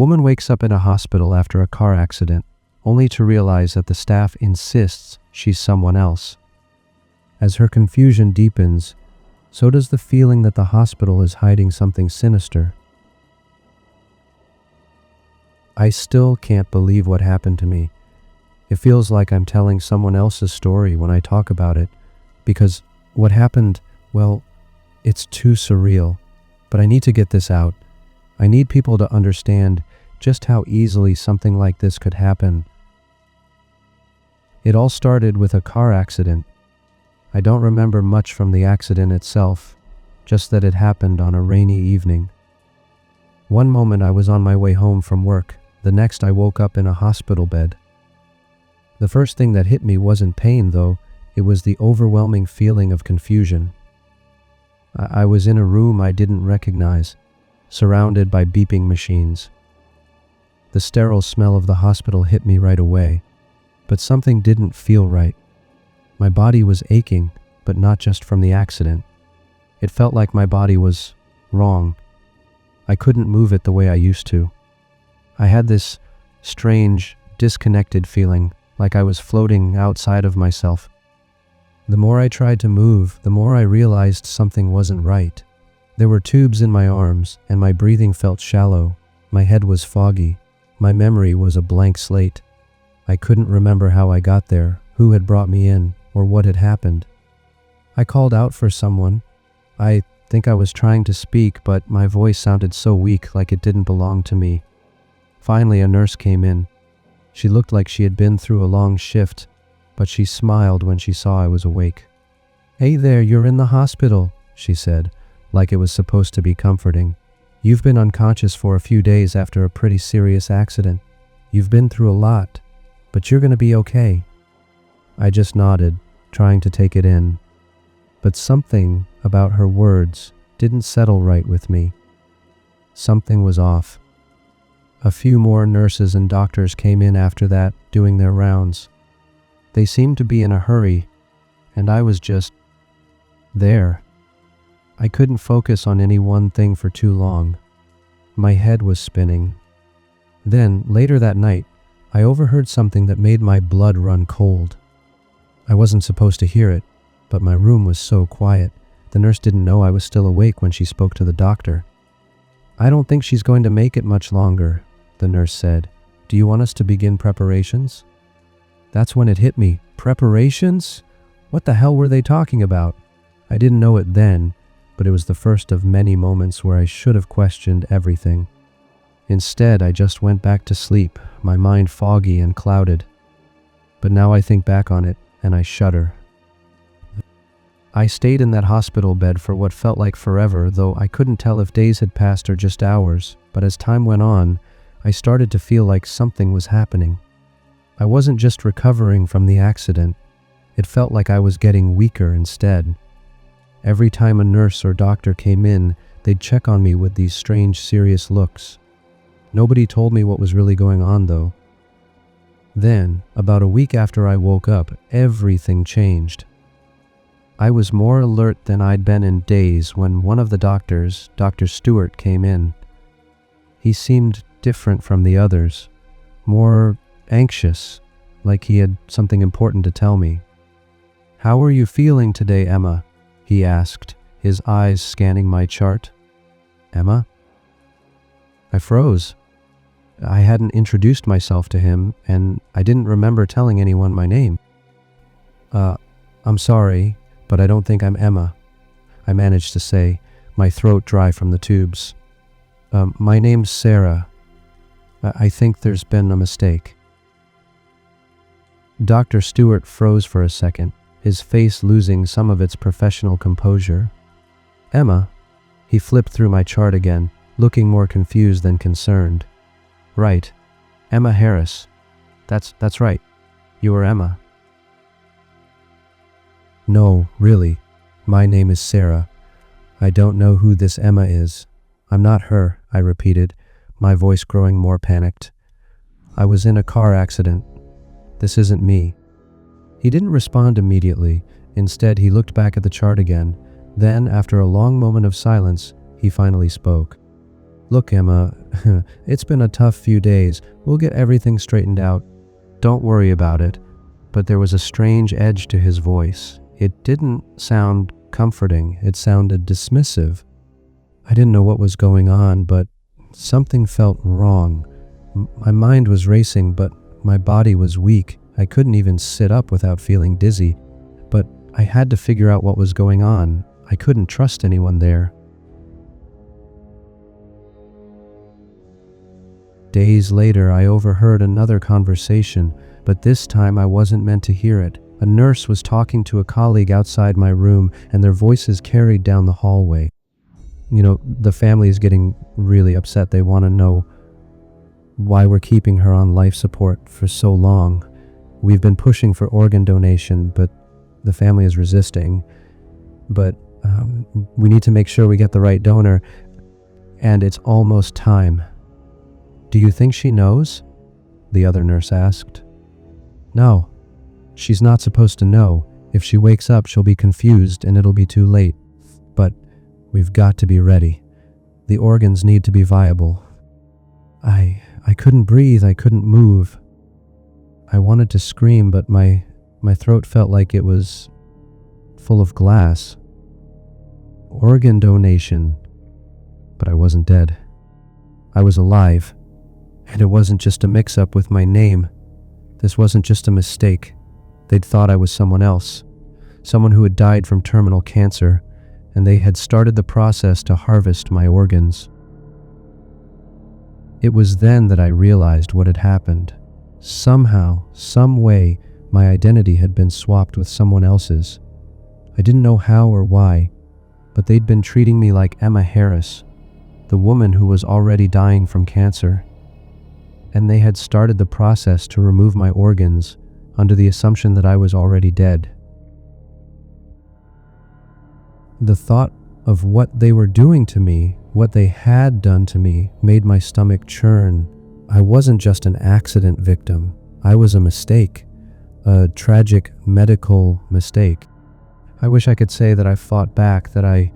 woman wakes up in a hospital after a car accident, only to realize that the staff insists she's someone else. As her confusion deepens, so does the feeling that the hospital is hiding something sinister. I still can't believe what happened to me. It feels like I'm telling someone else's story when I talk about it, because what happened, well, it's too surreal. But I need to get this out. I need people to understand just how easily something like this could happen. It all started with a car accident. I don't remember much from the accident itself, just that it happened on a rainy evening. One moment I was on my way home from work, the next I woke up in a hospital bed. The first thing that hit me wasn't pain, though, it was the overwhelming feeling of confusion. I was in a room I didn't recognize, surrounded by beeping machines. The sterile smell of the hospital hit me right away, but something didn't feel right. My body was aching, but not just from the accident. It felt like my body was wrong. I couldn't move it the way I used to. I had this strange, disconnected feeling, like I was floating outside of myself. The more I tried to move, the more I realized something wasn't right. There were tubes in my arms, and my breathing felt shallow. My head was foggy. My memory was a blank slate. I couldn't remember how I got there, who had brought me in, or what had happened. I called out for someone. I think I was trying to speak, but my voice sounded so weak, like it didn't belong to me. Finally, a nurse came in. She looked like she had been through a long shift, but she smiled when she saw I was awake. "Hey there, you're in the hospital," she said, like it was supposed to be comforting. "You've been unconscious for a few days after a pretty serious accident. You've been through a lot, but you're gonna be okay." I just nodded, trying to take it in. But something about her words didn't settle right with me. Something was off. A few more nurses and doctors came in after that, doing their rounds. They seemed to be in a hurry, and I was just there. I couldn't focus on any one thing for too long. My head was spinning. Then, later that night, I overheard something that made my blood run cold. I wasn't supposed to hear it, but my room was so quiet. The nurse didn't know I was still awake when she spoke to the doctor. "I don't think she's going to make it much longer," the nurse said. "Do you want us to begin preparations?" That's when it hit me. Preparations? What the hell were they talking about? I didn't know it then, but it was the first of many moments where I should have questioned everything. Instead, I just went back to sleep, my mind foggy and clouded. But now I think back on it, and I shudder. I stayed in that hospital bed for what felt like forever, though I couldn't tell if days had passed or just hours. But as time went on, I started to feel like something was happening. I wasn't just recovering from the accident. It felt like I was getting weaker instead. Every time a nurse or doctor came in, they'd check on me with these strange, serious looks. Nobody told me what was really going on, though. Then, about a week after I woke up, everything changed. I was more alert than I'd been in days when one of the doctors, Dr. Stewart, came in. He seemed different from the others, more anxious, like he had something important to tell me. "How are you feeling today, Emma?" he asked, his eyes scanning my chart. "Emma?" I froze. I hadn't introduced myself to him, and I didn't remember telling anyone my name. I'm sorry, but I don't think I'm Emma," I managed to say, my throat dry from the tubes. My name's Sarah. I think there's been a mistake." Dr. Stewart froze for a second, his face losing some of its professional composure. "Emma?" He flipped through my chart again, looking more confused than concerned. "Right. Emma Harris. That's right. You are Emma." "No, really. My name is Sarah. I don't know who this Emma is. I'm not her," I repeated, my voice growing more panicked. "I was in a car accident. This isn't me." He didn't respond immediately. Instead, he looked back at the chart again. Then, after a long moment of silence, he finally spoke. Look, Emma, it's been a tough few days. We'll get everything straightened out. Don't worry about it. But there was a strange edge to his voice. It didn't sound comforting. It sounded dismissive. I didn't know what was going on, but something felt wrong. My mind was racing, but my body was weak. I couldn't even sit up without feeling dizzy. But I had to figure out what was going on. I couldn't trust anyone there. Days later, I overheard another conversation, but this time I wasn't meant to hear it. A nurse was talking to a colleague outside my room, and their voices carried down the hallway. The family is getting really upset. They want to know why we're keeping her on life support for so long. We've been pushing for organ donation, but the family is resisting. But we need to make sure we get the right donor, and it's almost time. Do you think she knows? The other nurse asked. No, she's not supposed to know. If she wakes up, she'll be confused and it'll be too late. But we've got to be ready. The organs need to be viable. I couldn't breathe, I couldn't move. I wanted to scream, but my throat felt like it was full of glass. Organ donation. But I wasn't dead. I was alive. And it wasn't just a mix-up with my name. This wasn't just a mistake. They'd thought I was someone else. Someone who had died from terminal cancer, and they had started the process to harvest my organs. It was then that I realized what had happened. Somehow, some way, my identity had been swapped with someone else's. I didn't know how or why, but they'd been treating me like Emma Harris, the woman who was already dying from cancer. And they had started the process to remove my organs under the assumption that I was already dead. The thought of what they were doing to me, what they had done to me, made my stomach churn. I wasn't just an accident victim. I was a mistake, a tragic medical mistake. I wish I could say that I fought back, that I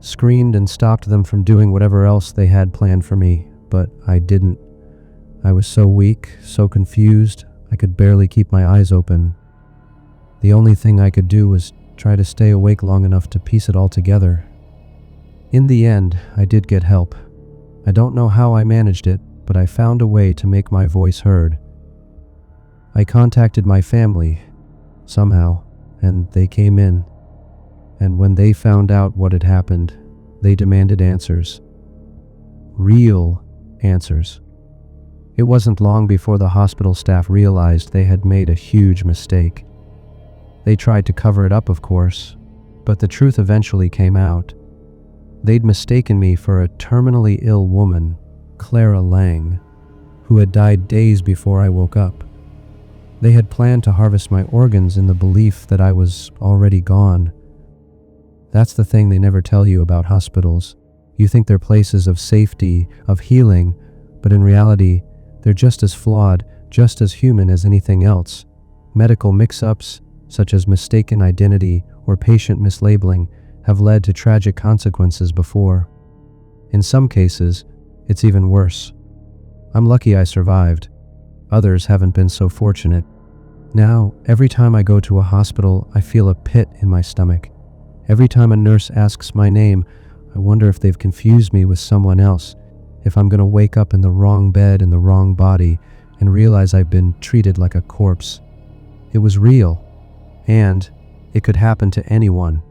screamed and stopped them from doing whatever else they had planned for me, but I didn't. I was so weak, so confused, I could barely keep my eyes open. The only thing I could do was try to stay awake long enough to piece it all together. In the end, I did get help. I don't know how I managed it, but I found a way to make my voice heard. I contacted my family, somehow, and they came in. And when they found out what had happened, they demanded answers. Real answers. It wasn't long before the hospital staff realized they had made a huge mistake. They tried to cover it up, of course, but the truth eventually came out. They'd mistaken me for a terminally ill woman, Clara Lang, who had died days before I woke up. They had planned to harvest my organs in the belief that I was already gone. That's the thing they never tell you about hospitals. You think they're places of safety, of healing, but in reality, they're just as flawed, just as human as anything else. Medical mix-ups, such as mistaken identity or patient mislabeling, have led to tragic consequences before. In some cases, it's even worse. I'm lucky I survived. Others haven't been so fortunate. Now, every time I go to a hospital, I feel a pit in my stomach. Every time a nurse asks my name, I wonder if they've confused me with someone else, if I'm going to wake up in the wrong bed in the wrong body and realize I've been treated like a corpse. It was real, and it could happen to anyone.